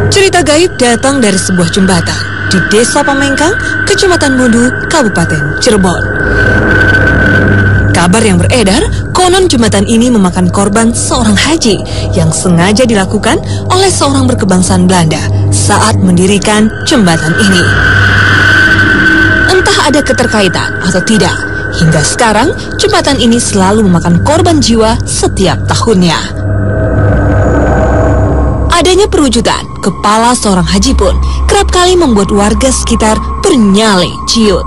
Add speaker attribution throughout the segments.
Speaker 1: Cerita gaib datang dari sebuah jembatan di Desa Pamengkang, Kecamatan Mudu, Kabupaten Cirebon. Kabar yang beredar, konon jembatan ini memakan korban seorang haji yang sengaja dilakukan oleh seorang berkebangsaan Belanda saat mendirikan jembatan ini. Entah ada keterkaitan atau tidak, hingga sekarang jembatan ini selalu memakan korban jiwa setiap tahunnya. Adanya perwujudan kepala seorang haji pun kerap kali membuat warga sekitar bernyali ciut.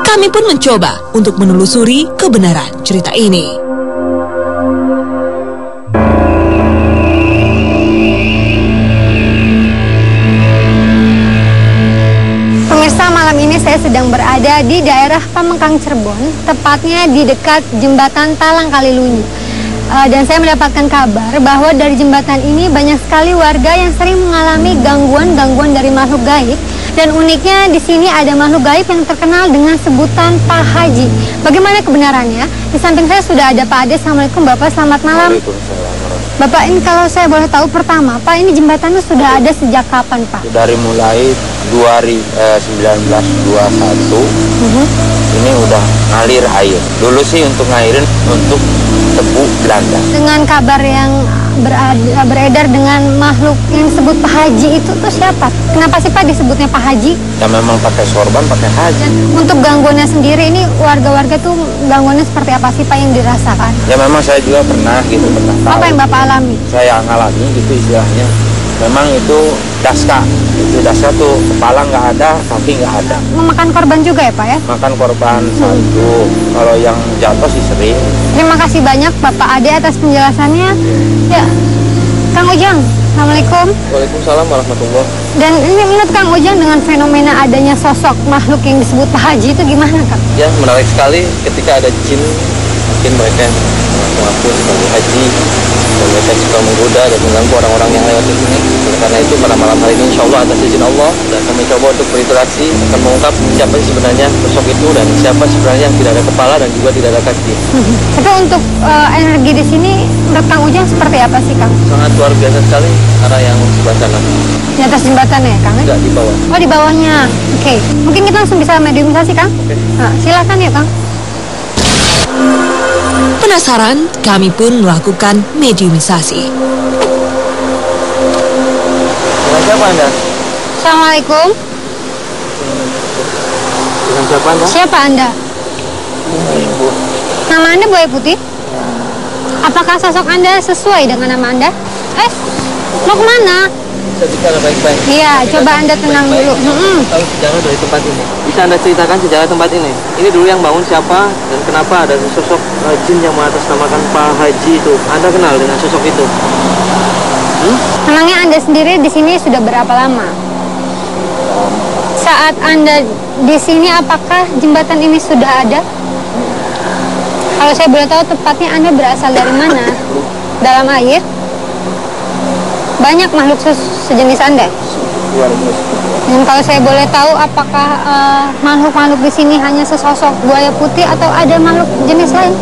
Speaker 1: Kami pun mencoba untuk menelusuri kebenaran cerita ini.
Speaker 2: Pemirsa, malam ini saya sedang berada di daerah Pamengkang Cirebon, tepatnya di dekat jembatan Talang Kalilunyi. Dan saya mendapatkan kabar bahwa dari jembatan ini banyak sekali warga yang sering mengalami gangguan-gangguan dari makhluk gaib. Dan uniknya di sini ada makhluk gaib yang terkenal dengan sebutan Pak Haji. Bagaimana kebenarannya? Di samping saya sudah ada Pak Ade. Assalamualaikum Bapak, selamat malam. Bapak, ini kalau saya boleh tahu pertama, Pak, ini jembatannya sudah ada sejak kapan, Pak?
Speaker 3: Dari mulai 1921, ini udah ngalir air. Dulu sih untuk ngairin untuk tebu Belanda. Dengan
Speaker 2: kabar yang beredar dengan makhluk yang disebut Pak Haji itu tuh siapa? Kenapa sih Pak disebutnya Pak Haji?
Speaker 3: Ya memang pakai sorban, pakai haji. Dan
Speaker 2: untuk gangguannya sendiri ini warga-warga tuh gangguannya seperti apa sih Pak yang dirasakan?
Speaker 3: Ya memang saya juga pernah gitu, pernah tahu.
Speaker 2: Apa yang Bapak alami?
Speaker 3: Saya ngalami gitu istilahnya. Memang itu daska. Itu daska tuh kepala nggak ada, kaki nggak ada.
Speaker 2: Memakan korban juga ya Pak ya?
Speaker 3: Makan korban satu. Kalau yang jatuh sih sering.
Speaker 2: Terima kasih banyak Bapak Ade atas penjelasannya. Ya, Kang Ujang, Assalamualaikum.
Speaker 3: Waalaikumsalam warahmatullahi.
Speaker 2: Dan ini menurut Kang Ujang dengan fenomena adanya sosok makhluk yang disebut Pak Haji itu gimana Kang?
Speaker 3: Ya menarik sekali ketika ada jin, mungkin mereka mengaku sebagai haji. Dan mereka suka menggoda dan mengganggu orang-orang yang lewat di sini. Oleh karena itu pada malam hari ini insya Allah atas izin Allah dan kami coba untuk berinteraksi akan mengungkap siapa sebenarnya sosok itu dan siapa sebenarnya yang tidak ada kepala dan juga tidak ada kaki.
Speaker 2: Tapi untuk energi di sini menurut Kang Ujang seperti apa sih Kang?
Speaker 3: Sangat luar biasa sekali arah yang sebelah sana.
Speaker 2: Di atas jembatan ya Kang?
Speaker 3: Enggak, di bawah.
Speaker 2: Oh di bawahnya. Oke. Mungkin kita langsung bisa mediumisasi Kang?
Speaker 3: Oke.
Speaker 2: Nah, silakan ya Kang.
Speaker 1: Penasaran, kami pun melakukan mediumisasi.
Speaker 3: Dengan siapa Anda?
Speaker 2: Assalamualaikum.
Speaker 3: Dengan siapa Anda?
Speaker 2: Siapa Anda?
Speaker 3: Ibu.
Speaker 2: Nama Anda Buaya Putih? Apakah sosok Anda sesuai dengan nama Anda? Mau kemana?
Speaker 3: Bisa bicara baik-baik.
Speaker 2: Iya, coba Anda tenang dulu.
Speaker 3: Tahu sejarah dari tempat ini. Bisa Anda ceritakan sejarah tempat ini? Ini dulu yang bangun siapa dan kenapa ada sosok jin yang mengatasnamakan Pak Haji itu? Anda kenal dengan sosok itu?
Speaker 2: Memangnya Anda sendiri di sini sudah berapa lama? Saat Anda di sini apakah jembatan ini sudah ada? Kalau saya boleh tahu tepatnya Anda berasal dari mana? Dalam air? Banyak makhluk sejenis Anda? Dan kalau saya boleh tahu apakah makhluk-makhluk di sini hanya sesosok buaya putih atau ada makhluk jenis lain?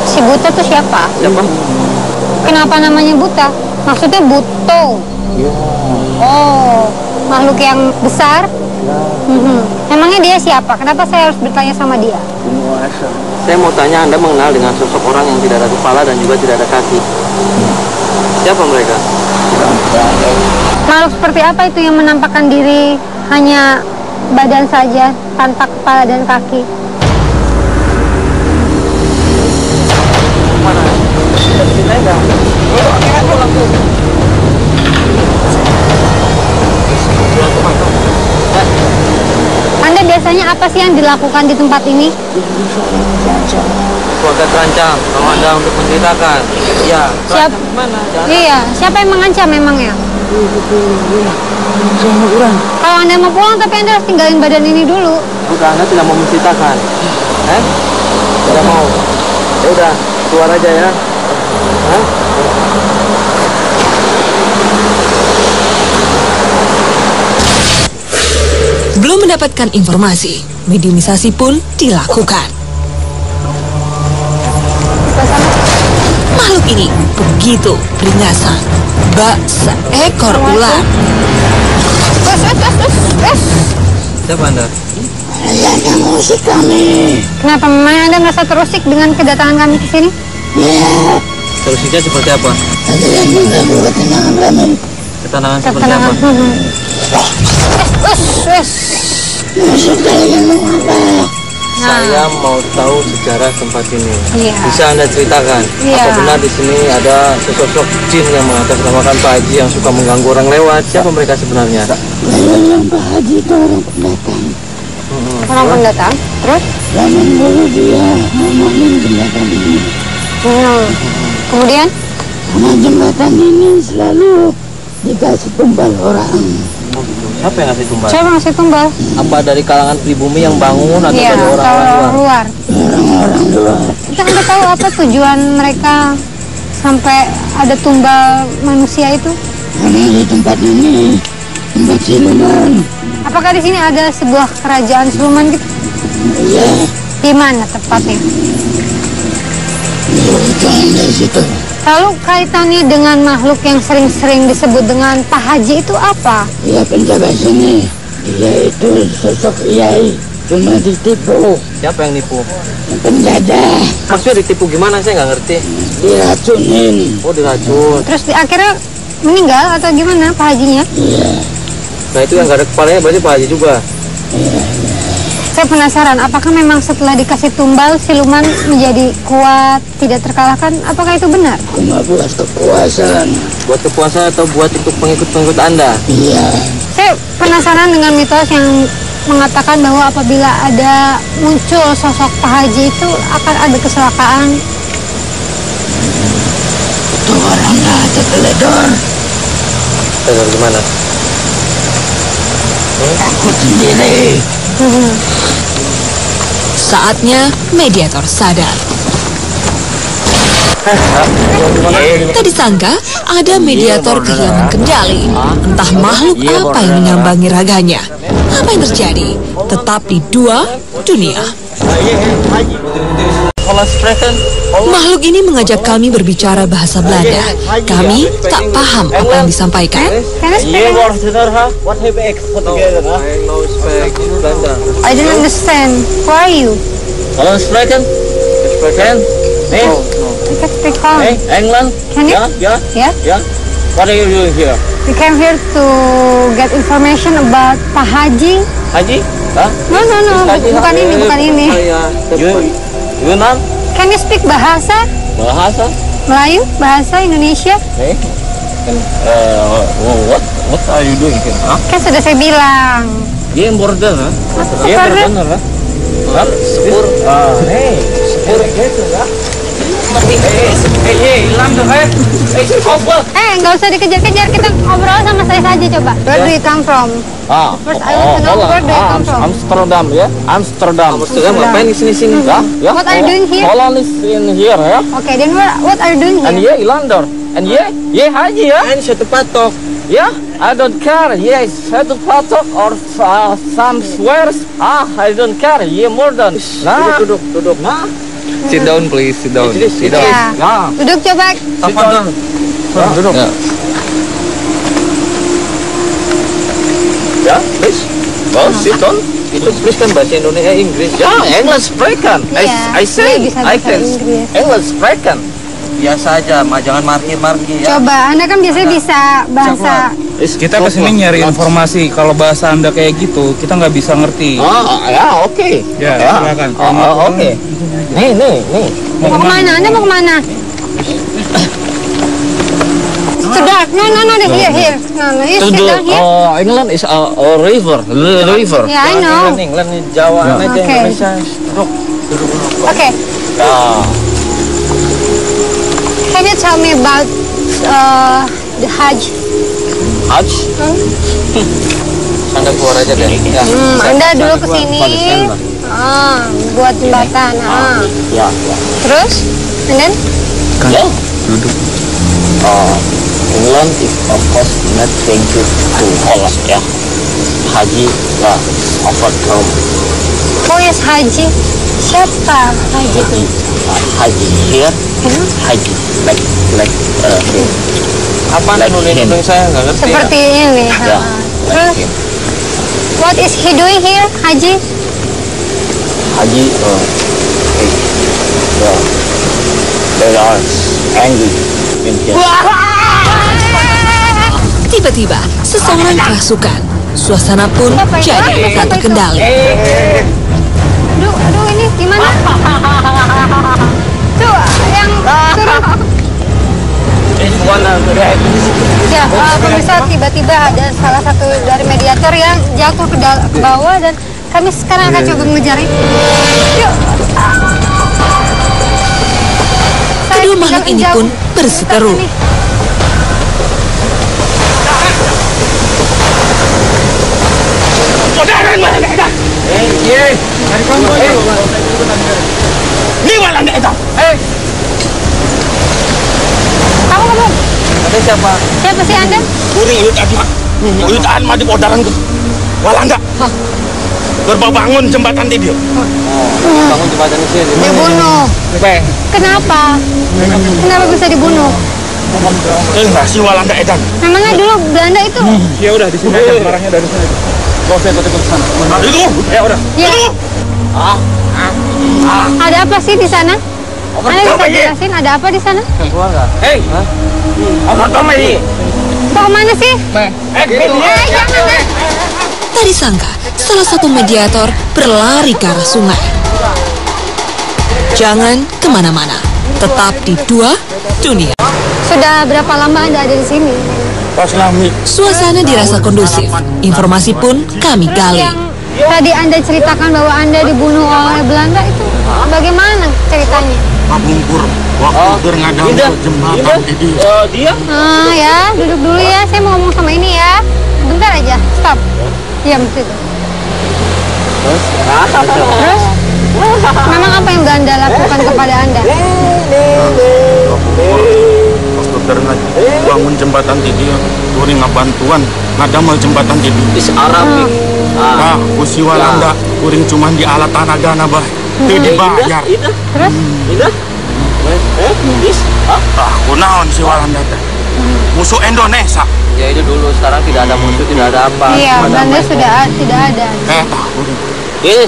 Speaker 2: Si buta itu siapa?
Speaker 3: Siapa?
Speaker 2: Kenapa namanya buta? Maksudnya buto. Oh, makhluk yang besar? Memangnya dia siapa? Kenapa saya harus bertanya sama dia?
Speaker 3: Saya mau tanya, Anda mengenal dengan sosok orang yang tidak ada kepala dan juga tidak ada kaki. Siapa mereka?
Speaker 2: Makhluk seperti apa itu yang menampakkan diri hanya badan saja tanpa kepala dan kaki?
Speaker 3: Mana?
Speaker 2: Anda biasanya apa sih yang dilakukan di tempat ini?
Speaker 3: Keluarga terancam, kalau Anda untuk menceritakan. Ya,
Speaker 2: Siapa?
Speaker 3: Mana?
Speaker 2: Iya, siapa yang mengancam memangnya? Kalau Anda mau pulang tapi Anda harus tinggalin badan ini dulu.
Speaker 3: Bukan, Anda tidak mau menceritakan. Tidak mau. Ya udah, keluar aja ya.
Speaker 1: Belum mendapatkan informasi, mediumisasi pun dilakukan. begitu beringasan. Bak seekor ular.
Speaker 3: Siapa Anda?
Speaker 4: Yang musik kami.
Speaker 2: Kenapa memang Anda merasa terusik dengan kedatangan kami ke sini?
Speaker 4: Ya,
Speaker 3: Solusinya seperti apa?
Speaker 4: ada yang mengganggu ketenangan kami.
Speaker 3: Ketenangan seperti apa?
Speaker 4: Maksud kalian mau apa?
Speaker 3: Saya mau tahu sejarah tempat ini.
Speaker 2: Iya.
Speaker 3: Bisa Anda ceritakan?
Speaker 2: Iya.
Speaker 3: Apa benar di sini ada sesosok jin yang mengatasnamakan Pak Haji yang suka mengganggu orang lewat? Siapa mereka sebenarnya?
Speaker 4: Yang Pak Haji itu orang pendatang.
Speaker 2: Orang pendatang. Terus?
Speaker 4: Zaman dulu dia ngomongin jembatan ini.
Speaker 2: Kemudian?
Speaker 4: Karena jembatan ini selalu dikasih tumbal orang.
Speaker 3: Siapa yang ngasih tumbal?
Speaker 2: Siapa ngasih tumbal?
Speaker 3: Apa dari kalangan pribumi yang bangun atau
Speaker 2: Iya,
Speaker 3: dari
Speaker 2: atau
Speaker 3: orang
Speaker 2: orang
Speaker 3: luar?
Speaker 2: luar.
Speaker 4: Orang-orang luar.
Speaker 2: Kita Anda tahu apa tujuan mereka sampai ada tumbal manusia itu?
Speaker 4: Karena di tempat ini tempat siluman.
Speaker 2: Apakah di sini ada sebuah kerajaan siluman gitu?
Speaker 4: Iya,
Speaker 2: Di mana tepatnya?
Speaker 4: itu yang dari situ.
Speaker 2: Lalu kaitannya dengan makhluk yang sering-sering disebut dengan Pak Haji itu apa?
Speaker 4: Dia penjaga sini. Dia itu sosok kiai. Cuma ditipu.
Speaker 3: Siapa yang nipu?
Speaker 4: Penjajah.
Speaker 3: Maksudnya ditipu gimana? Saya nggak ngerti.
Speaker 4: Diracunin.
Speaker 3: Oh, diracun.
Speaker 2: Terus akhirnya meninggal atau gimana Pak Hajinya?
Speaker 4: Iya.
Speaker 3: Nah, itu yang nggak ada kepalanya berarti Pak Haji juga.
Speaker 2: Saya penasaran, apakah memang setelah dikasih tumbal siluman menjadi kuat, tidak terkalahkan? Apakah itu benar?
Speaker 4: Cuma buat kepuasan.
Speaker 3: Buat kepuasan atau buat untuk pengikut-pengikut Anda?
Speaker 4: Iya.
Speaker 2: Saya penasaran dengan mitos yang mengatakan bahwa apabila ada muncul sosok Pak Haji itu akan ada kecelakaan.
Speaker 4: Itu orangnya aja teledor.
Speaker 3: Teledor gimana?
Speaker 4: Takut sendiri.
Speaker 1: Saatnya mediator sadar. Tak disangka ada mediator kehilangan kendali. Entah makhluk apa yang menyambangi raganya. Apa yang terjadi? Tetap di dua dunia. Makhluk ini mengajak kami berbicara bahasa Belanda. Kami tak paham apa yang disampaikan.
Speaker 2: I don't understand. Who are you?
Speaker 3: Holland spreken? Spreken? Nee?
Speaker 2: You can speak Holland.
Speaker 3: Hey, England?
Speaker 2: Can you?
Speaker 3: Yeah?
Speaker 2: Yeah?
Speaker 3: Yeah? What are you doing here?
Speaker 2: We came here to get information about Pak Haji.
Speaker 3: Haji? Hah?
Speaker 2: No, bukan ini, bukan ini.
Speaker 3: Yunan?
Speaker 2: Can you speak bahasa?
Speaker 3: Bahasa?
Speaker 2: Melayu? Bahasa Indonesia?
Speaker 3: Hey? What are you doing here? Huh?
Speaker 2: Kan sudah saya bilang.
Speaker 3: Dia yang border, ha?
Speaker 2: Apa
Speaker 3: Dia
Speaker 2: border?
Speaker 3: border, ha? Hah? Sepur? Hey, sepur gitu, ha? Hilang tuh, coba.
Speaker 2: Nggak usah dikejar-kejar, kita ngobrol sama saya saja coba. Where do you come from? First I want to know where do you come from?
Speaker 3: Amsterdam, ya? Amsterdam. Amsterdam, ngapain di sini-sini? Ya?
Speaker 2: What are you doing here?
Speaker 3: Holland is in here, ya?
Speaker 2: Okay, then what are you doing
Speaker 3: And
Speaker 2: here?
Speaker 3: Ilander. And Haji, ya? And satu patok. Yeah, I don't care. Yes, satu patok or some swears. I don't care. Yeah, more than. Nah, duduk. Nah,
Speaker 5: Sit down please, sit down. Sit down.
Speaker 2: Ya.
Speaker 3: nah.
Speaker 2: Duduk coba.
Speaker 3: Tafadhol. Duduk.
Speaker 5: Ya.
Speaker 3: Ya, please. Oh, sit down. Itu please kan bahasa Indonesia, Inggris. Ya, English spreken.
Speaker 2: Iya,
Speaker 3: I say,
Speaker 2: dia bisa
Speaker 3: I
Speaker 2: bahasa
Speaker 3: can.
Speaker 2: Inggris.
Speaker 3: English spreken. Biasa aja, jangan markir-markir ya.
Speaker 2: Coba, Anda kan biasanya bisa bahasa.
Speaker 5: Kita kesini nyari informasi. Kalau bahasa Anda kayak gitu, kita nggak bisa ngerti.
Speaker 3: Oh, ya, oke.
Speaker 5: Ya, silakan.
Speaker 3: Oh, oke. Nih.
Speaker 2: Mau kemana? Anda mau kemana? To dark. No, here. No, you sit down here.
Speaker 3: England is a river. River.
Speaker 2: Yeah, I know.
Speaker 3: England ini Jawa aja,
Speaker 2: Okay.
Speaker 3: Indonesia. Duduk.
Speaker 2: Okay,
Speaker 3: Ya.
Speaker 2: can you tell me about the Hajj?
Speaker 3: Hajj. Anda keluar aja deh. Ya.
Speaker 2: Anda dulu kesini. Buat jembatan.
Speaker 3: Ya.
Speaker 2: Terus, and then?
Speaker 3: Ya. Duduk. England is of course not thank you to Holland ya. Haji ya overcome.
Speaker 2: Who is Haji? Siapa Haji itu?
Speaker 4: Haji here, haji like here.
Speaker 3: Apa nih nulis saya nggak ngerti.
Speaker 2: Seperti ini.
Speaker 4: Ya,
Speaker 2: Terus, what is he doing here, Haji?
Speaker 4: Haji, they are angry in here.
Speaker 1: Tiba-tiba, seseorang kerasukan. Suasana pun jadi tak terkendali.
Speaker 2: Aduh, ini gimana? Tuh, yang turun. Ya, pemirsa, tiba-tiba ada salah satu dari mediator yang jatuh ke bawah dan kami sekarang akan coba mengejarnya. Yuk.
Speaker 1: Kedua makhluk ini pun berseteru.
Speaker 2: Kamu.
Speaker 3: Ada siapa?
Speaker 2: Siapa sih Anda?
Speaker 6: Kuring uyutan mah di podaran ke Walanda. Bangun jembatan di dia.
Speaker 3: Bangun jembatan di sini.
Speaker 2: Dibunuh. Kenapa? Kenapa bisa dibunuh?
Speaker 6: Enggak si Walanda edan.
Speaker 2: Namanya dulu Belanda itu.
Speaker 5: Ya udah di sini aja, barangnya dari sini aja.
Speaker 3: Gak usah ikut ke sana.
Speaker 6: Itu.
Speaker 5: Ya udah.
Speaker 2: Ya. Ada apa sih di sana? Anda bisa jelasin ada apa di sana?
Speaker 3: Keluar nggak?
Speaker 5: Hei,
Speaker 6: Apa kamu ini?
Speaker 2: Mau kemana sih? Jangan.
Speaker 1: Tak disangka, salah satu mediator berlari ke arah sungai. Jangan kemana-mana, tetap di Dua Dunia.
Speaker 2: Sudah berapa lama Anda ada di sini?
Speaker 6: Pas lami.
Speaker 1: Suasana dirasa kondusif, informasi pun kami gali.
Speaker 2: Yang tadi Anda ceritakan bahwa Anda dibunuh oleh Belanda itu bagaimana ceritanya?
Speaker 6: Pabungkur waktu berngadang jembatan di
Speaker 3: Dia?
Speaker 2: Ah ya, duduk dulu ya. Saya mau ngomong sama ini ya. Bentar aja, stop. Diam situ. Terus? Memang apa yang Belanda lakukan kepada Anda?
Speaker 6: waktu berngadang bangun jembatan di dia. Kuring ngabantuan ngadamel jembatan di dia.
Speaker 3: Is Arabik.
Speaker 6: Nah, kusi Walanda kuring cuman di alat tanagana bah. Itu dibayar.
Speaker 2: Terus?
Speaker 6: Kunaon si Walanda teh? Musuh Indonesia.
Speaker 3: Ya itu dulu, sekarang tidak ada musuh, tidak ada apa.
Speaker 2: Iya, Belanda sudah tidak ada.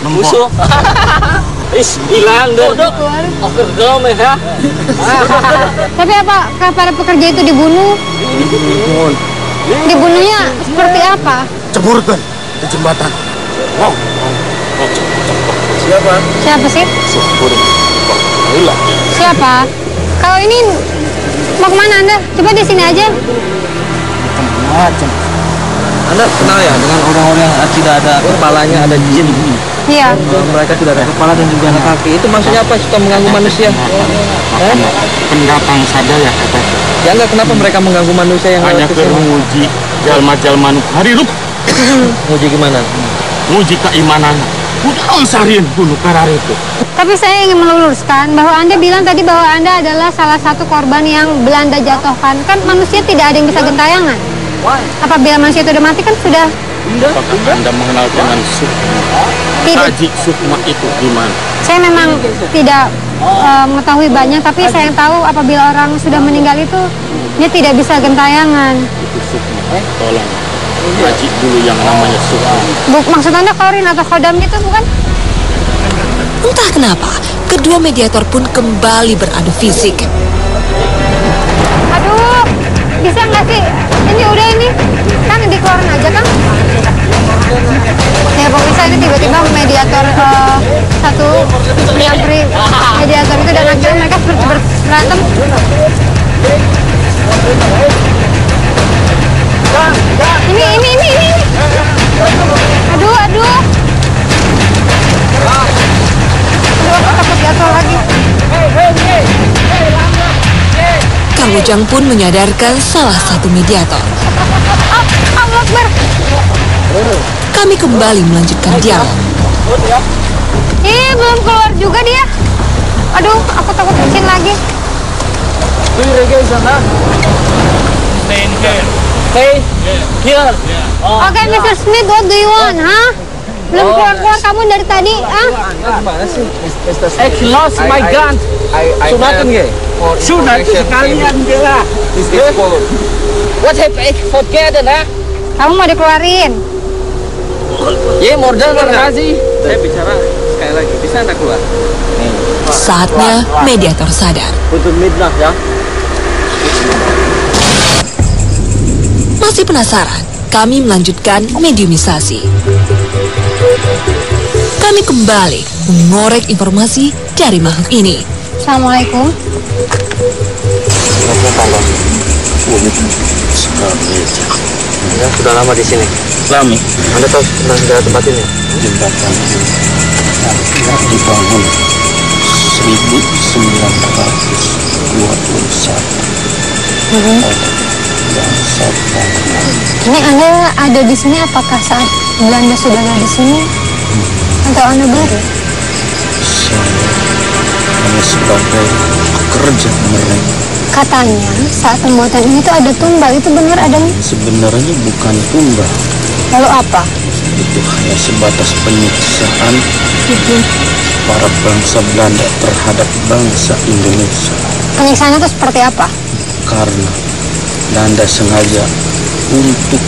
Speaker 3: Musuh. Hilang deh. Ya.
Speaker 2: Tapi apa para pekerja itu dibunuh? Dibunuhnya seperti apa?
Speaker 6: Ceburkan di jembatan. Wow.
Speaker 2: Siapa sih? Siapa? Kalau ini mau kemana Anda? Coba di sini aja.
Speaker 3: Anda kenal ya dengan orang-orang yang tidak ada kepalanya, ada jin?
Speaker 2: Iya.
Speaker 3: Mereka tidak ada kepala dan juga ada kaki. Itu maksudnya apa? Suka mengganggu manusia?
Speaker 6: Pendatang saja ya kata.
Speaker 3: Ya enggak, kenapa mereka mengganggu manusia yang
Speaker 6: Hanya
Speaker 3: lewat
Speaker 6: ke
Speaker 3: kesini?
Speaker 6: menguji jalma-jalma hari ruk.
Speaker 3: Nguji gimana?
Speaker 6: Nguji keimanan. Udah sarian bunuh karar itu.
Speaker 2: Tapi saya ingin meluruskan bahwa Anda bilang tadi bahwa Anda adalah salah satu korban yang Belanda jatuhkan. Kan manusia tidak ada yang bisa gentayangan. Apabila manusia itu sudah mati kan sudah.
Speaker 6: Apakah Anda mengenal dengan Sukma?
Speaker 2: Tidak.
Speaker 6: Haji Sukma itu gimana?
Speaker 2: Saya memang tidak mengetahui banyak, tapi saya tahu apabila orang sudah meninggal itu dia tidak bisa gentayangan.
Speaker 6: Itu Sukma. Tolong. Haji dulu yang namanya Sukma.
Speaker 2: Maksud Anda Korin atau Khodam gitu bukan?
Speaker 1: Entah kenapa, kedua mediator pun kembali beradu fisik.
Speaker 2: Aduh, bisa nggak sih? Ini udah ini, kan dikeluarin aja kan? Ya pemirsa, ini tiba-tiba mediator satu yang mediator itu dan akhirnya mereka berantem. Ini. Aduh. Aku takut jatuh lagi.
Speaker 1: Kang Ujang pun menyadarkan salah satu mediator.
Speaker 2: Allah Akbar.
Speaker 1: Kami kembali melanjutkan dialog.
Speaker 2: Belum keluar juga dia. Aduh, aku takut kecil lagi.
Speaker 3: Hey, here.
Speaker 2: Okay, Mr. Smith, what do you want, huh? Belum keluar kamu dari tadi, ah?
Speaker 6: I lost my gun. Sunatan nggak? Sunat sekalian bela.
Speaker 3: What have I forgotten, ha?
Speaker 2: Kamu mau dikeluarin?
Speaker 3: Modal
Speaker 5: Kasih. Saya bicara sekali lagi. Bisa anda keluar?
Speaker 1: Saatnya mediator sadar.
Speaker 3: Untuk midnah ya.
Speaker 1: Masih penasaran? Kami melanjutkan mediumisasi. Kami kembali mengorek informasi dari makhluk ini.
Speaker 2: Assalamualaikum.
Speaker 3: Ya, sudah lama di sini.
Speaker 5: Lami.
Speaker 3: Anda tahu tentang sejarah tempat ini?
Speaker 4: Jembatan dibangun 1921.
Speaker 2: Ini Anda ada di sini apakah saat Belanda sudah ada di sini? Atau Anda baru?
Speaker 4: Saya hanya sebagai pekerja mereka.
Speaker 2: Katanya saat pembuatan ini tuh ada tumbal, itu benar adanya?
Speaker 4: Sebenarnya bukan tumbal,
Speaker 2: Lalu apa?
Speaker 4: itu hanya sebatas penyiksaan para bangsa Belanda terhadap bangsa Indonesia.
Speaker 2: Penyiksaannya itu seperti apa?
Speaker 4: Karena Belanda sengaja untuk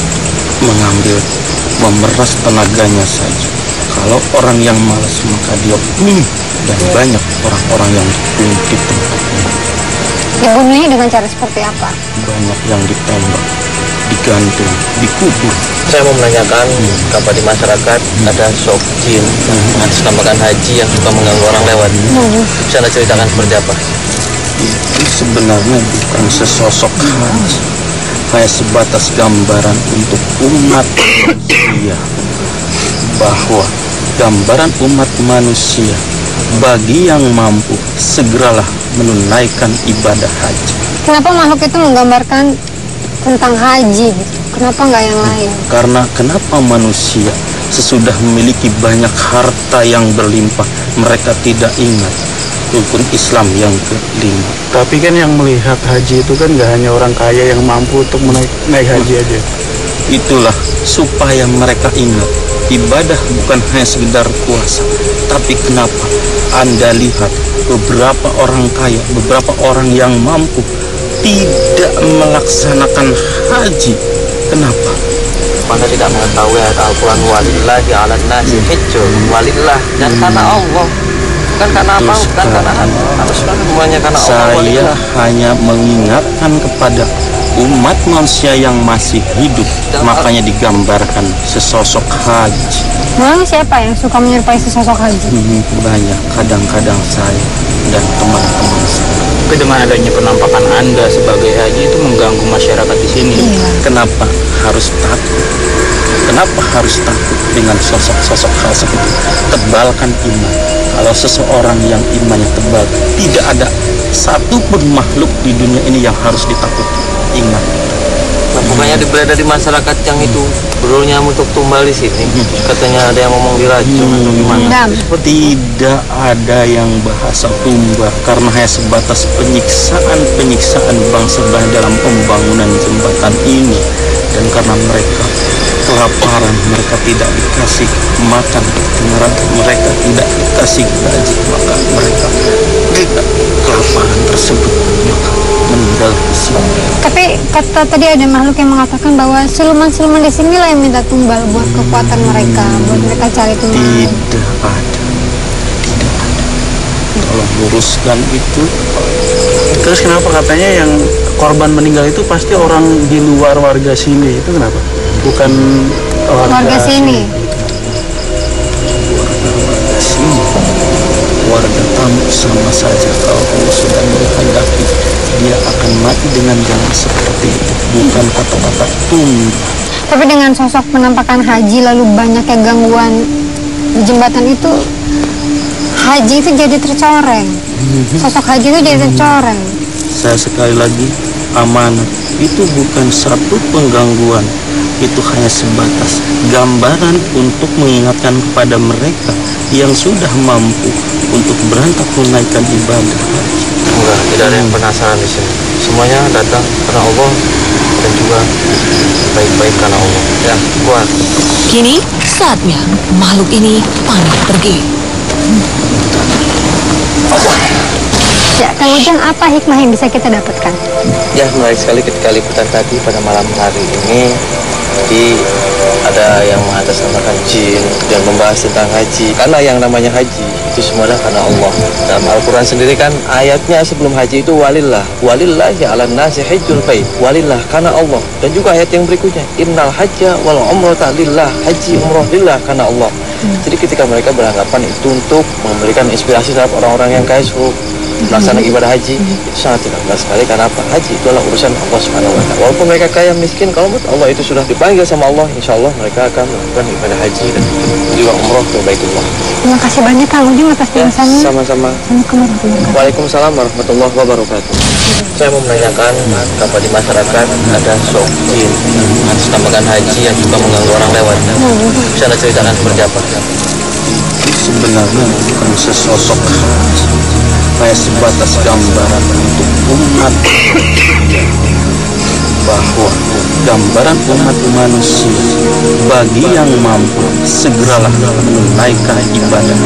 Speaker 4: memeras tenaganya saja. Kalau orang yang malas maka dia bunuh, dan banyak orang-orang yang dibunuh di tempat ini.
Speaker 2: Dibunuhnya dengan cara seperti apa?
Speaker 4: Banyak yang ditembak, digantung, dikubur.
Speaker 3: Saya mau menanyakan kenapa di masyarakat ada sok jin mengatasnamakan haji yang suka mengganggu orang lewat. Bisa Anda ceritakan seperti apa?
Speaker 4: Itu sebenarnya bukan sesosok haji, hanya sebatas gambaran untuk umat manusia, bahwa gambaran umat manusia bagi yang mampu segeralah menunaikan ibadah haji.
Speaker 2: Kenapa makhluk itu menggambarkan tentang haji? Kenapa nggak yang lain?
Speaker 4: Karena kenapa manusia sesudah memiliki banyak harta yang berlimpah mereka tidak ingat rukun Islam yang kelima.
Speaker 7: Tapi kan yang melihat haji itu kan nggak hanya orang kaya yang mampu untuk naik haji aja.
Speaker 4: Itulah supaya mereka ingat ibadah bukan hanya sekedar puasa, tapi kenapa Anda lihat beberapa orang kaya, beberapa orang yang mampu tidak melaksanakan haji. Kenapa?
Speaker 3: Anda tidak mengetahui ayat Al-Quran walillahi ala nasi hijjul walillah, dan karena Allah, bukan karena apa, bukan karena harus semuanya karena Allah.
Speaker 4: Saya hanya mengingatkan kepada umat manusia yang masih hidup, makanya digambarkan sesosok haji.
Speaker 2: Memang siapa yang suka menyerupai sesosok haji?
Speaker 4: Banyak, kadang-kadang saya dan teman-teman saya.
Speaker 5: Tapi dengan adanya penampakan Anda sebagai haji itu mengganggu masyarakat di sini.
Speaker 4: Kenapa harus takut? Kenapa harus takut dengan sosok-sosok hal seperti itu? Tebalkan iman. Kalau seseorang yang imannya tebal, tidak ada satupun makhluk di dunia ini yang harus ditakuti. Ingat.
Speaker 3: Nah, pokoknya berada di masyarakat yang itu berunya untuk tumbal di sini. Katanya ada yang ngomong diracun atau gimana?
Speaker 4: Tidak ada yang bahasa tumbal, karena hanya sebatas penyiksaan bangsa Belanda dalam pembangunan jembatan ini. Dan karena mereka kelaparan, mereka tidak dikasih makan, mereka tidak dikasih gaji, maka mereka kelaparan tersebut maka meninggal di sini.
Speaker 2: Tapi kata tadi ada makhluk yang mengatakan bahwa siluman-siluman di sini lah yang minta tumbal buat kekuatan mereka, buat mereka cari tumbal.
Speaker 4: Tidak ada. Tolong luruskan itu.
Speaker 7: Terus kenapa katanya yang korban meninggal itu pasti orang di luar warga sini? Itu kenapa? Bukan
Speaker 2: Warga sini.
Speaker 4: Warga tamu sama saja. Kalau Allah sudah menghendaki, dia akan mati dengan jalan seperti itu, bukan kata-kata tunggu.
Speaker 2: Tapi dengan sosok penampakan haji lalu banyaknya gangguan di jembatan itu, haji itu jadi tercoreng. Sosok haji itu jadi tercoreng.
Speaker 4: Saya sekali lagi, amanat itu bukan satu penggangguan, itu hanya sebatas gambaran untuk mengingatkan kepada mereka yang sudah mampu untuk berangkat menunaikan ibadah haji.
Speaker 3: Enggak, tidak ada yang penasaran di sini. Semuanya datang karena Allah dan juga baik-baik karena Allah. Ya, kuat.
Speaker 1: Kini saatnya makhluk ini pamit pergi.
Speaker 2: Ya, Kang Ujang, apa hikmah yang bisa kita dapatkan?
Speaker 3: Ya, menarik sekali ketika liputan tadi pada malam hari ini ada yang mengatasnamakan jin dan membahas tentang haji. Karena yang namanya haji itu semuanya karena Allah. Dalam Al-Quran sendiri kan ayatnya sebelum haji itu walillah ya ala nasi hajjul bait, walillah karena Allah. Dan juga ayat yang berikutnya innal hajja wal umrata lillah, haji umroh lillah karena Allah. Jadi ketika mereka beranggapan itu untuk memberikan inspirasi terhadap orang-orang yang kaisu melaksanakan ibadah haji, itu sangat tidak benar sekali. Karena apa? Haji itu adalah urusan Allah Subhanahu wa Ta'ala. Walaupun mereka kaya miskin, kalau menurut Allah itu sudah dipanggil sama Allah, insya Allah mereka akan melakukan ibadah haji dan juga umroh ke Baitullah.
Speaker 2: Terima kasih banyak Kang Ujang atas penjelasannya.
Speaker 3: Sama-sama. Waalaikumsalam warahmatullahi wabarakatuh. Saya mau menanyakan, kenapa di masyarakat ada sok jin mengatasnamakan haji yang juga mengganggu orang lewat? Bisa Anda ceritakan seperti apa?
Speaker 4: Sebenarnya bukan sesosok haji, hanya sebatas gambaran untuk umat bahwa gambaran umat manusia bagi yang mampu segeralah menunaikan ibadah.